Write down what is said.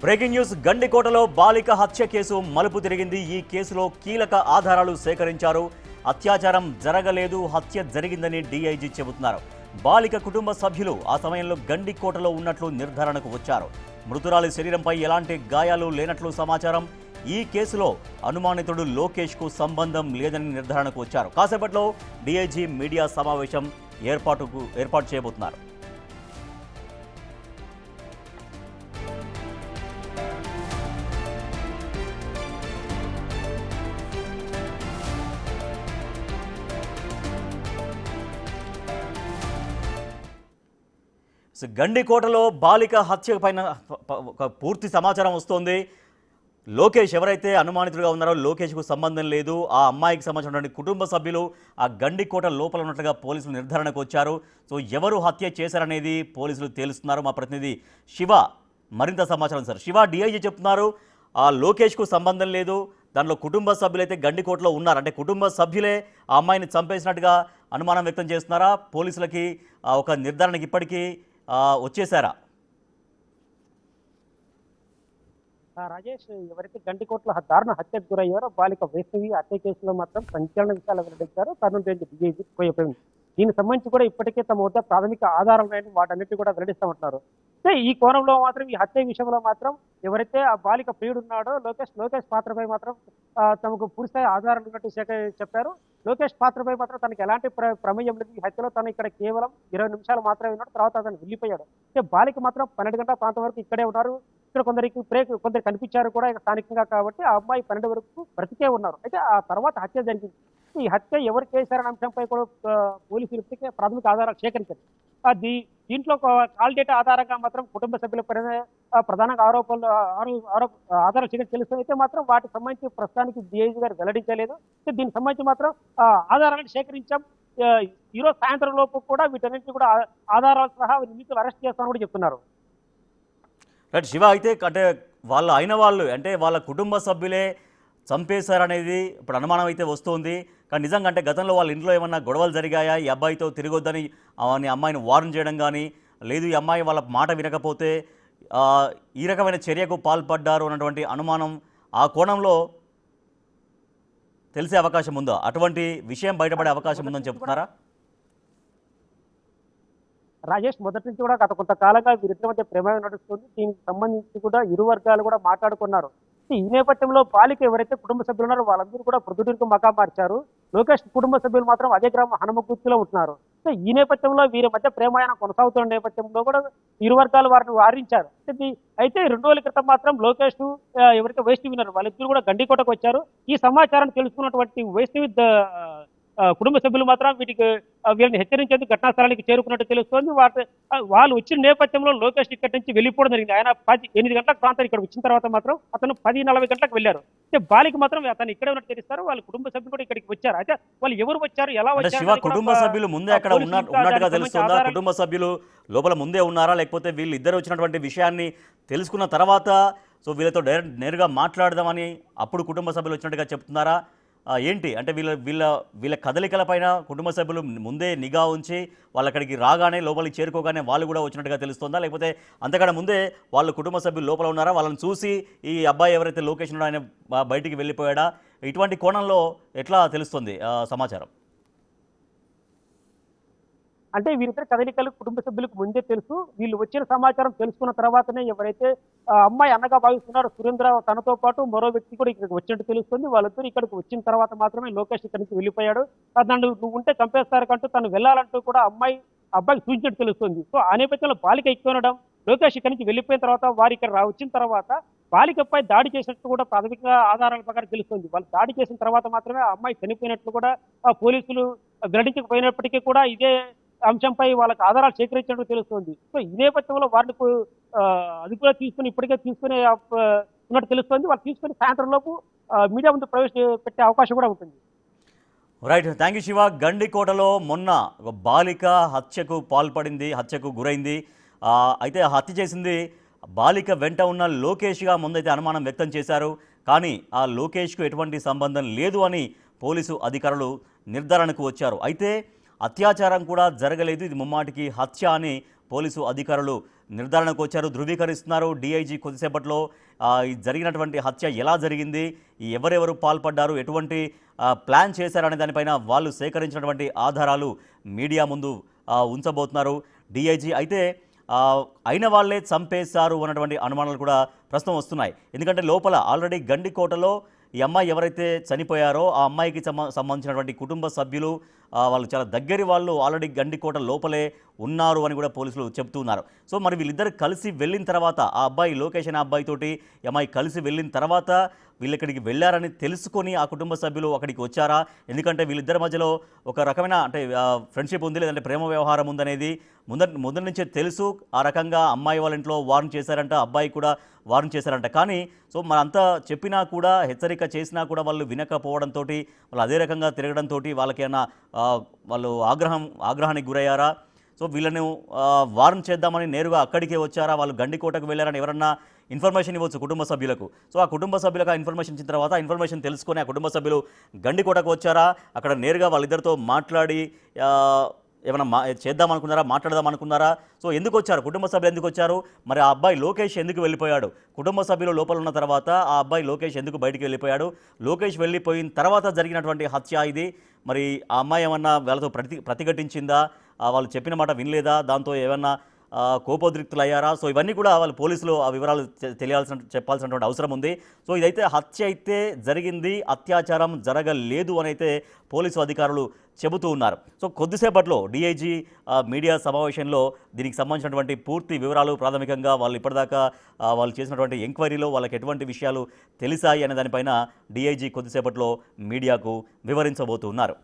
Breaking news గండికోటలో బాలిక హత్య case మలుపు తిరిగింది. ఈ కేసులో కీలక ఆధారాలు సేకరించారు. అత్యాచారం జరగలేదు, హత్య జరిగిందని డీఐజీ చెబుతున్నారు. బాలిక కుటుంబ సభ్యులు ఆ సమయంలో గండికోటలో ఉన్నట్లు నిర్ధారణకు వచ్చారు. మృతురాలి శరీరంపై ఎలాంటి గాయాలు లేనట్లు సమాచారం. ఈ కేసులో అనుమానితుడు లోకేష్కు సంబంధం లేదని నిర్ధారణకు వచ్చారు. కాసేపట్లో డీఐజీ మీడియా సమావేశం ఏర్పాటు చేయబోతున్నారు. గండికోటలో బాలిక హత్య పైన పూర్తి సమాచారం వస్తోంది. లోకేష్ ఎవరైతే అనుమానితుడిగా ఉన్నారో లోకేష్కు సంబంధం లేదు. ఆ అమ్మాయికి సంబంధించినటువంటి కుటుంబ సభ్యులు ఆ గండికోట లోపల ఉన్నట్లుగా పోలీసులు నిర్ధారణకు వచ్చారు. సో ఎవరు హత్య చేశారనేది పోలీసులు తేలుస్తున్నారు. మా ప్రతినిధి శివ మరింత సమాచారం. సార్ శివ, డిఐజీ చెప్తున్నారు ఆ లోకేష్కు సంబంధం లేదు, దానిలో కుటుంబ సభ్యులైతే గండికోటలో ఉన్నారు. అంటే కుటుంబ సభ్యులే ఆ అమ్మాయిని చంపేసినట్టుగా అనుమానం వ్యక్తం చేస్తున్నారా? పోలీసులకి ఒక నిర్ధారణకి ఇప్పటికీ వచ్చేసారా? రాజేష్, ఎవరైతే గండికోట్ల దారుణ హత్యకు గురయ్యారో బాలిక వైష్ణవి హత్య కేసులో మాత్రం సంచలన విషయాలు వెల్లడించారు కర్నూలు రేంజ్ డీఐజీ పోయిపోయింది. దీనికి సంబంధించి కూడా ఇప్పటికే తమ వద్ద ప్రాథమిక ఆధారాలు వాటన్నిటి కూడా వెల్లడిస్తామంటున్నారు. అయితే ఈ కోణంలో మాత్రం ఈ హత్య విషయంలో మాత్రం ఎవరైతే ఆ బాలిక ప్రియుడున్నాడో లోకేష్ పాత్రపై మాత్రం తమకు పూర్తిస్థాయి ఆధారాలు ఉన్నట్టు చెప్పారు. లోకేష్ పాత్రపై మాత్రం తనకి ఎలాంటి ప్రమేయం లేదు. ఈ హత్యలో తను ఇక్కడ కేవలం 20 నిమిషాలు మాత్రమే ఉన్నాడు, తర్వాత అతను వెళ్ళిపోయాడు. అయితే బాలిక మాత్రం 12 గంటల ప్రాంతం వరకు ఇక్కడే ఉన్నారు. ఇక్కడ కొందరు కనిపించారు కూడా స్థానికంగా, కాబట్టి ఆ అమ్మాయి 12 వరకు బ్రతికే ఉన్నారు. అయితే ఆ తర్వాత హత్య జరిగింది. ఈ హత్య ఎవరు చేశారనే అంశంపై కూడా పోలీసులు ఇప్పటికే ప్రాథమిక ఆధారాలు సేకరించారు. దీంట్లో కాల్ డేటా ఆధారంగా మాత్రం కుటుంబ సభ్యులపైన ప్రధానంగా ఆధారాలు తెలుస్తుంది. అయితే మాత్రం వాటికి సంబంధించి ప్రస్తుతానికి డిఐజీ గారు వెల్లడించలేదు. దీనికి సంబంధించి మాత్రం ఆధారాలను సేకరించాం. ఈరోజు సాయంత్రం లోపు కూడా వీటన్నింటినీ కూడా ఆధారాలు సహా నిందితులు అరెస్ట్ చేస్తామని కూడా చెప్తున్నారు. రైట్ శివ, అయితే అంటే వాళ్ళు అంటే వాళ్ళ కుటుంబ సభ్యులే చంపేశారనేది ఇప్పుడు అనుమానం అయితే వస్తుంది. కానీ నిజంగా అంటే గతంలో వాళ్ళ ఇంట్లో ఏమన్నా గొడవలు జరిగాయా? ఈ అబ్బాయితో తిరగొద్దని అమ్మాయిని వార్న్ చేయడం కానీ, లేదు ఈ అమ్మాయి వాళ్ళ మాట వినకపోతే ఈ రకమైన చర్యకు పాల్పడ్డారు అన్నటువంటి అనుమానం ఆ కోణంలో తెలిసే అవకాశం ఉందా? అటువంటి విషయం బయటపడే అవకాశం ఉందని చెప్తున్నారా? రాజేష్, మొదటి నుంచి కూడా గత కొంతకాలంగా వీరిద్దరి మధ్య ప్రేమ నడుస్తుంది. దీనికి సంబంధించి కూడా ఇరు వర్గాలు కూడా మాట్లాడుకున్నారు. ఈ నేపథ్యంలో బాలిక ఎవరైతే కుటుంబ సభ్యులు ఉన్నారో వాళ్ళందరూ కూడా ప్రొద్దుటూరుకు మకా మార్చారు. లోకేష్ కుటుంబ సభ్యులు మాత్రం అదే గ్రామం హనుమగుర్తిలో ఉంటున్నారు. ఈ నేపథ్యంలో వీరి మధ్య ప్రేమాయణం కొనసాగుతున్న నేపథ్యంలో కూడా ఇరు వర్గాలు వారిని వారించారు. అయితే 2 రోజుల క్రితం మాత్రం లోకేష్ ఎవరైతే వైష్ణవి ఉన్నారో వాళ్ళిద్దరు కూడా గండికోటకు వచ్చారు. ఈ సమాచారాన్ని తెలుసుకున్నటువంటి వైష్ణవి కుటుంబ సభ్యులు మాత్రం వీళ్ళని హెచ్చరించేందుకు ఘటనా స్థలానికి చేరుకున్నట్టు తెలుస్తోంది. వాళ్ళు వచ్చిన నేపథ్యంలో లోకేష్ ఇక్కడి నుంచి వెళ్ళిపోవడం జరిగింది. ఆయన 8 గంటల ప్రాంతం ఇక్కడ వచ్చిన తర్వాత మాత్రం అతను 10:40 గంటలకు వెళ్ళారు. అయితే బాలిక మాత్రం అతను ఇక్కడే ఉన్నట్టు తెలుస్తారు. వాళ్ళ కుటుంబ సభ్యులు కూడా ఇక్కడికి వచ్చారు. అయితే వాళ్ళు ఎవరు వచ్చారు, ఎలా వచ్చారు? కుటుంబ సభ్యులు ముందే అక్కడ ఉన్నట్టుగా తెలుస్తుందా? కుటుంబ సభ్యులు లోపల ముందే ఉన్నారా, లేకపోతే వీళ్ళు ఇద్దరు వచ్చినటువంటి విషయాన్ని తెలుసుకున్న తర్వాత సో వీళ్ళతో నేరుగా మాట్లాడదామని అప్పుడు కుటుంబ సభ్యులు వచ్చినట్టుగా చెప్తున్నారా? ఏంటి అంటే వీళ్ళ కదలికల పైన కుటుంబ సభ్యులు ముందే నిఘా ఉంచి వాళ్ళు అక్కడికి రాగానే లోపలికి చేరుకోగానే వాళ్ళు కూడా వచ్చినట్టుగా తెలుస్తుందా, లేకపోతే అంతకన్నా ముందే వాళ్ళ కుటుంబ సభ్యులు లోపల ఉన్నారా, వాళ్ళని చూసి ఈ అబ్బాయి ఎవరైతే లోకేష్ ఉన్నాడో ఆయన బయటికి వెళ్ళిపోయాడా? ఇటువంటి కోణంలో ఎట్లా తెలుస్తుంది సమాచారం? అంటే వీరిద్దరు కదలికలు కుటుంబ సభ్యులకు ముందే తెలుసు. వీళ్ళు వచ్చిన సమాచారం తెలుసుకున్న తర్వాతనే ఎవరైతే అమ్మాయి అన్నగా భావిస్తున్నారో సురేంద్ర తనతో పాటు మరో వ్యక్తి కూడా ఇక్కడికి వచ్చినట్టు తెలుస్తుంది. వాళ్ళిద్దరు ఇక్కడికి వచ్చిన తర్వాత మాత్రమే లోకేష్ ఇక్కడి నుంచి వెళ్ళిపోయాడు. నన్ను నువ్వు ఉంటే చంపేస్తారంటూ తను వెళ్ళాలంటూ కూడా అబ్బాయికి సూచించినట్టు తెలుస్తుంది. సో ఆ నేపథ్యంలో బాలిక ఎక్కువ ఉండడం, లోకేష్ ఇక్కడి నుంచి వెళ్ళిపోయిన తర్వాత వారు ఇక్కడ వచ్చిన తర్వాత బాలికపై దాడి చేసినట్టు కూడా ప్రాథమిక ఆధారాల ప్రకారం తెలుస్తుంది. వాళ్ళు దాడి చేసిన తర్వాత మాత్రమే ఆ అమ్మాయి చనిపోయినట్లు కూడా పోలీసులు వెల్లడించకపోయినప్పటికీ కూడా ఇదే అంశంపై వాళ్ళకి ఆధారాలు సేకరించినట్టు తెలుస్తుంది. సో ఈ నేపథ్యంలో వారిని అదుపులో ఇప్పటికే తీసుకునే ఉన్నట్టు తెలుస్తుంది. వాళ్ళు తీసుకుని సాయంత్రం లోపు మీడియా ముందు ప్రవేశపెట్టే అవకాశం కూడా ఉంటుంది. Right, thank you Shiva. గండికోటలో మొన్న ఒక బాలిక హత్యకు గురైంది. అయితే హత్య చేసింది బాలిక వెంట ఉన్న లోకేష్గా ముందైతే అనుమానం వ్యక్తం చేశారు. కానీ ఆ లోకేష్కు ఎటువంటి సంబంధం లేదు అని పోలీసు అధికారులు నిర్ధారణకు వచ్చారు. అయితే అత్యాచారం కూడా జరగలేదు, ఇది ముమ్మాటికి హత్య అని పోలీసు అధికారులు నిర్ధారణకు వచ్చారు, ధృవీకరిస్తున్నారు. డీఐజీ కొద్దిసేపట్లో ఈ జరిగినటువంటి హత్య ఎలా జరిగింది, ఎవరెవరు పాల్పడ్డారు, ఎటువంటి ప్లాన్ చేశారనే దానిపైన వాళ్ళు సేకరించినటువంటి ఆధారాలు మీడియా ముందు ఉంచబోతున్నారు డీఐజీ. అయితే అయిన వాళ్ళే చంపేశారు అన్నటువంటి అనుమానాలు కూడా ప్రస్తుతం వస్తున్నాయి. ఎందుకంటే లోపల ఆల్రెడీ గండికోటలో ఈ అమ్మాయి ఎవరైతే చనిపోయారో ఆ అమ్మాయికి సంబంధించినటువంటి కుటుంబ సభ్యులు, వాళ్ళు చాలా దగ్గరి వాళ్ళు ఆల్రెడీ గండికోట లోపలే ఉన్నారు అని కూడా పోలీసులు చెప్తున్నారు. సో మరి వీళ్ళిద్దరు కలిసి వెళ్ళిన తర్వాత, ఆ అబ్బాయి లోకేష్ అనే అబ్బాయితోటి ఈ అమ్మాయి కలిసి వెళ్ళిన తర్వాత వీళ్ళు ఇక్కడికి వెళ్ళారని తెలుసుకొని ఆ కుటుంబ సభ్యులు అక్కడికి వచ్చారా? ఎందుకంటే వీళ్ళిద్దరి మధ్యలో ఒక రకమైన అంటే ఫ్రెండ్షిప్ ఉంది, లేదంటే ప్రేమ వ్యవహారం ఉందనేది ముందు నుంచే తెలుసు. ఆ రకంగా అమ్మాయి వాళ్ళ ఇంట్లో వార్న్ చేశారంట, అబ్బాయి కూడా వార్న్ చేశారంట. కానీ సో మనంతా చెప్పినా కూడా, హెచ్చరిక చేసినా కూడా వాళ్ళు వినకపోవడంతో, వాళ్ళు అదే రకంగా తిరగడంతో వాళ్ళకేమైనా వాళ్ళు ఆగ్రహానికి గురయ్యారా? సో వీళ్ళను వార్న్ చేద్దామని నేరుగా అక్కడికే వచ్చారా? వాళ్ళు గండికోటకు వెళ్ళారని ఎవరన్నా ఇన్ఫర్మేషన్ ఇవ్వచ్చు కుటుంబ సభ్యులకు. సో ఆ కుటుంబ సభ్యులకు ఆ ఇన్ఫర్మేషన్ ఇచ్చిన తర్వాత, ఆ ఇన్ఫర్మేషన్ తెలుసుకొని ఆ కుటుంబ సభ్యులు గండికోటకు వచ్చారా? అక్కడ నేరుగా వాళ్ళిద్దరితో మాట్లాడి ఏమైనా చేద్దామనుకున్నారా, మాట్లాడదామనుకున్నారా? సో ఎందుకు వచ్చారు, కుటుంబ సభ్యులు ఎందుకు వచ్చారు? మరి ఆ అబ్బాయి లోకేష్ ఎందుకు వెళ్ళిపోయాడు? కుటుంబ సభ్యులు లోపల ఉన్న తర్వాత ఆ అబ్బాయి లోకేష్ ఎందుకు బయటికి వెళ్ళిపోయాడు? లోకేష్ వెళ్ళిపోయిన తర్వాత జరిగినటువంటి హత్య ఇది. మరి ఆ అమ్మాయి ఏమన్నా వాళ్ళతో ప్రతిఘటించిందా? వాళ్ళు చెప్పిన మాట వినలేదా? దాంతో ఏమన్నా కోపోద్రిక్తులు అయ్యారా? సో ఇవన్నీ కూడా వాళ్ళు పోలీసులు ఆ వివరాలు చెప్పాల్సినటువంటి అవసరం ఉంది. సో ఇదైతే హత్య అయితే జరిగింది, అత్యాచారం జరగలేదు అని అయితే పోలీసు అధికారులు చెబుతూ ఉన్నారు. సో కొద్దిసేపట్లో డీఐజీ మీడియా సమావేశంలో దీనికి సంబంధించినటువంటి పూర్తి వివరాలు, ప్రాథమికంగా వాళ్ళు ఇప్పటిదాకా వాళ్ళు చేసినటువంటి ఎంక్వైరీలో వాళ్ళకి ఎటువంటి విషయాలు తెలిసాయి అనే దానిపైన డీఐజీ కొద్దిసేపట్లో మీడియాకు వివరించబోతున్నారు.